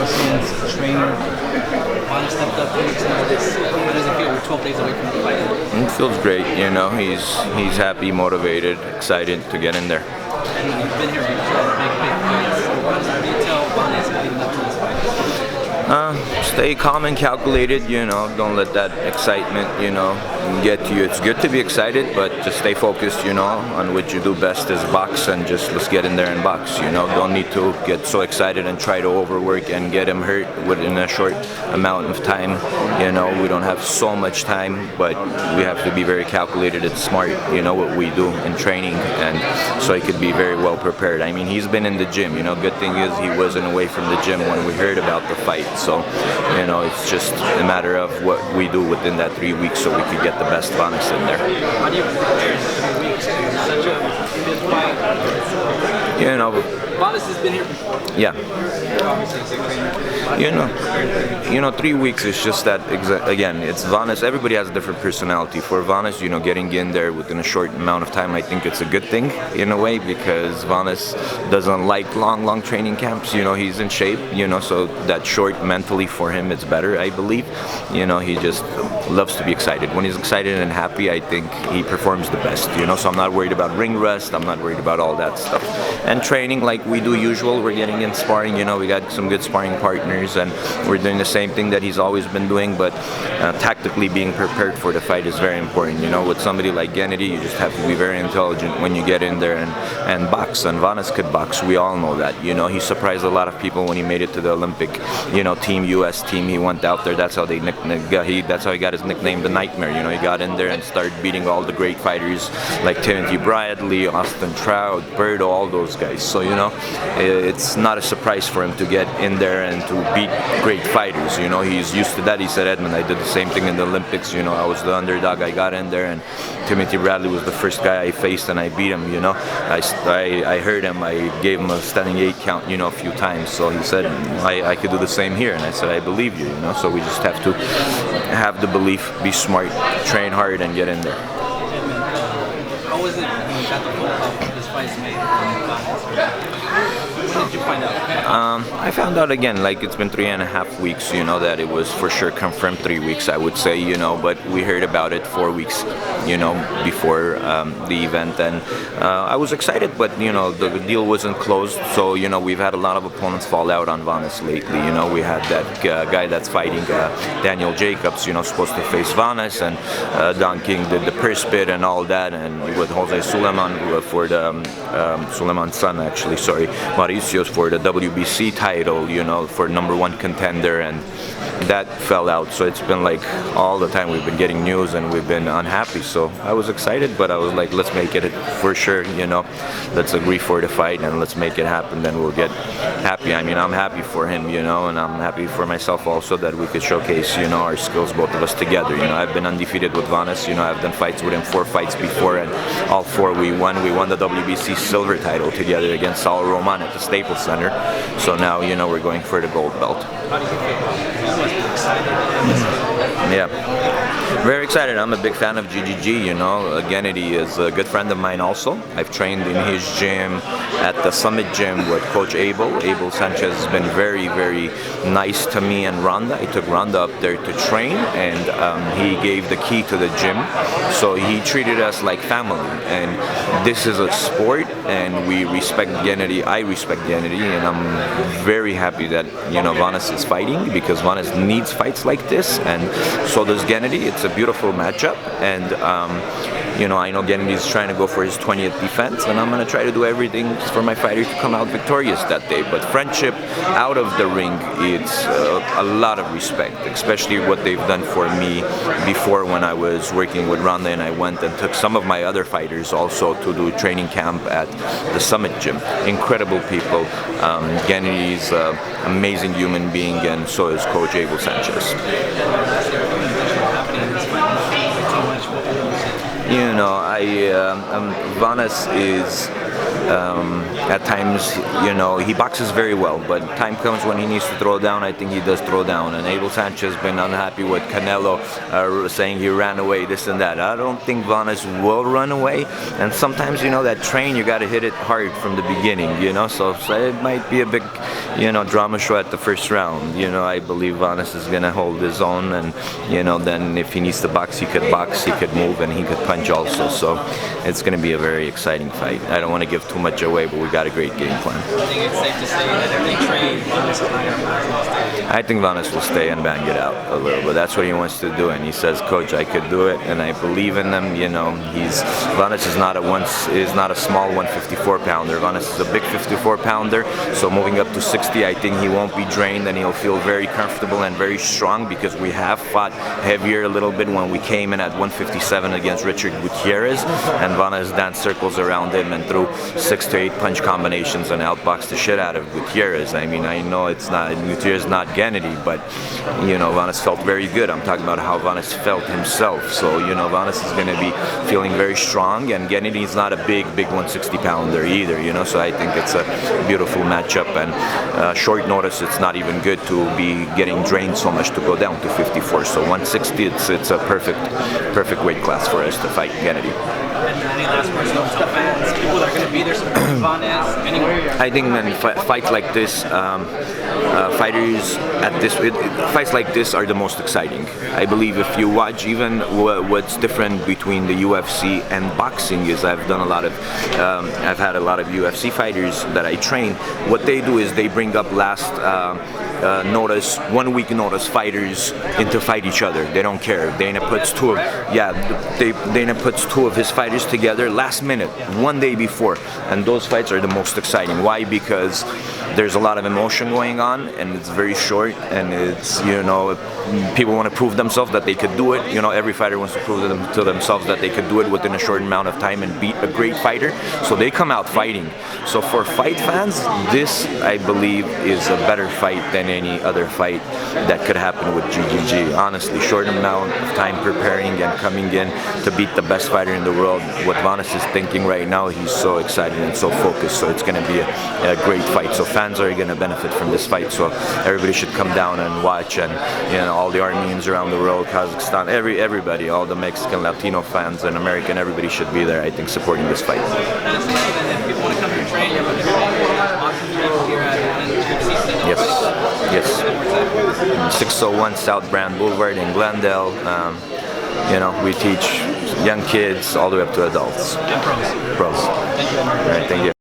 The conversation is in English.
Martirosyan's trainer. Vanes stepped up 2 weeks notice. How does it feel? We're 12 days away from the fight. It feels great, you know. He's happy, motivated, excited to get in there. And you've been here for big fights. What do you tell Vanes leading up to this fight? Stay calm and calculated, you know. Don't let that excitement, you know, get to you. It's good to be excited, but just stay focused, you know, on what you do best is box, and just let's get in there and box, you know. Don't need to get so excited and try to overwork and get him hurt within a short amount of time. You know, we don't have so much time, but we have to be very calculated and smart, you know, what we do in training, and so he could be very well prepared. I mean, he's been in the gym, you know. Good thing is he wasn't away from the gym when we heard about the fight. So, you know, it's just a matter of what we do within that 3 weeks so we could get the best Vanes in there. How do you prepare in 3 weeks? Such a good fight. You know, Vanes has been here before. Yeah. You know, 3 weeks is just that. Again, it's Vanes. Everybody has a different personality. For Vanes, you know, getting in there within a short amount of time, I think it's a good thing in a way, because Vanes doesn't like long training camps. You know, he's in shape. You know, so that short mentally for him, it's better, I believe. You know, he just loves to be excited. When he's excited and happy, I think he performs the best. You know, so I'm not worried about ring rust. I'm not worried about all that stuff. And training like we do usual, we're getting in sparring. You know, we got some good sparring partners, and we're doing the same thing that he's always been doing, but tactically being prepared for the fight is very important. You know, with somebody like Gennady, you just have to be very intelligent when you get in there and box. And Vanes could box. We all know that. You know, he surprised a lot of people when he made it to the Olympic, you know, team, U.S. team. He went out there. That's how that's how he got his nickname, the Nightmare. You know, he got in there and started beating all the great fighters like Timothy Bradley, Austin Trout, Berto, all those guys. So, you know, it's not a surprise for him to get in there and to beat great fighters. You know, he's used to that. He said, Edmond, I did the same thing in the Olympics. You know, I was the underdog. I got in there, and Timothy Bradley was the first guy I faced, and I beat him. You know, I heard him. I gave him a standing 8 count, you know, a few times. So he said, I could do the same here. And I said, I believe you, you know. So we just have to have the belief, be smart, train hard, and get in there. How was it when you got the phone call from this fight's made? When did you find out? I found out again, like it's been 3.5 weeks, you know, that it was for sure confirmed 3 weeks, I would say, you know, but we heard about it 4 weeks, you know, before the event, and I was excited, but, you know, the deal wasn't closed, so, you know, we've had a lot of opponents fall out on Vanes lately, you know. We had that guy that's fighting Daniel Jacobs, you know, supposed to face Vanes, and Don King did the purse bid and all that, and with Jose Suleiman for the Suleiman's son, actually, sorry, Mauricio's for the WBC title, you know, for #1 contender, and that fell out. So it's been like all the time we've been getting news and we've been unhappy. So I was excited, but I was like, let's make it for sure, you know, let's agree for the fight and let's make it happen, then we'll get happy. I mean, I'm happy for him, you know, and I'm happy for myself also that we could showcase, you know, our skills, both of us together. You know, I've been undefeated with Vanes, you know, I've done fights with him, 4 fights before, and all 4 we won. We won the WBC silver title together against Saul Roman at the Staples Center. So now, you know, we're going for the gold belt. How do you feel? You must be excited. Yeah, very excited. I'm a big fan of GGG, you know. Gennady is a good friend of mine also. I've trained in his gym at the Summit Gym with Coach Abel. Abel Sanchez has been very, very nice to me and Rhonda. I took Rhonda up there to train, and he gave the key to the gym. So he treated us like family, and this is a sport, and we respect Gennady. I respect Gennady, and I'm very happy that, you know, Vanes is fighting, because Vanes needs fights like this, and so does Gennady. It's a beautiful matchup, and you know, I know Gennady is trying to go for his 20th defense, and I'm going to try to do everything for my fighter to come out victorious that day. But friendship out of the ring, it's a lot of respect, especially what they've done for me before when I was working with Ronda, and I went and took some of my other fighters also to do training camp at the Summit Gym. Incredible people. Gennady is an amazing human being, and so is Coach Abel Sanchez. You know, Vanes is At times, he boxes very well, but time comes when he needs to throw down. I think he does throw down. And Abel Sanchez has been unhappy with Canelo, saying he ran away, this and that. I don't think Vanes will run away. And sometimes, that train, you got to hit it hard from the beginning, So it might be a big, drama show at the first round. I believe Vanes is going to hold his own, and, then if he needs to box, he could move, and he could punch also. So it's going to be a very exciting fight. I don't want to give too much away, but we got a great game plan. I think it's safe to say that if they trade, Vanes is not going to stay. I think Vanes will stay and bang it out a little bit. That's what he wants to do, and he says, "Coach, I could do it," and I believe in him. Vanes is not a small 154 pounder. Vanes is a big 54 pounder. So moving up to 60, I think he won't be drained, and he'll feel very comfortable and very strong, because we have fought heavier a little bit when we came in at 157 against Richard Gutierrez, and Vanes danced circles around him and threw 6 to 8 punch combinations and outboxed the shit out of Gutierrez. I mean, I know Gutierrez not Gennady, but Vanes felt very good. I'm talking about how Vanes felt himself. So Vanes is going to be feeling very strong, and Gennady is not a big 160 pounder either. So I think it's a beautiful matchup, and short notice, it's not even good to be getting drained so much to go down to 54. So 160, it's a perfect weight class for us to fight Gennady. And any last words to the fans, people that are going to be there supporting Vanes, anywhere? I think when fights like this, fights like this are the most exciting. I believe if you watch, even what's different between the UFC and boxing is I've had a lot of UFC fighters that I train. What they do is they bring up last notice, 1 week notice fighters in to fight each other. They don't care. Dana puts two of his fighters together last minute, 1 day before, and those fights are the most exciting. Why? Because there's a lot of emotion going on, and it's very short, and it's people want to prove themselves that they could do it. Every fighter wants to prove to themselves that they could do it within a short amount of time and beat a great fighter, so they come out fighting. So for fight fans, this, I believe, is a better fight than any other fight that could happen with GGG. Honestly, short amount of time preparing and coming in to beat the best fighter in the world. What Vanes is thinking right now, he's so excited and so focused, so it's going to be a great fight. So fans are going to benefit from this fight, so everybody should come down and watch, and all the Armenians around the world, Kazakhstan, everybody, all the Mexican, Latino fans and American, everybody should be there, I think, supporting this fight. If people want to come to train, you have a boxing train here at Yes. 601 South Brand Boulevard in Glendale. We teach young kids all the way up to adults. And pros. Pros. Thank you. All right, thank you.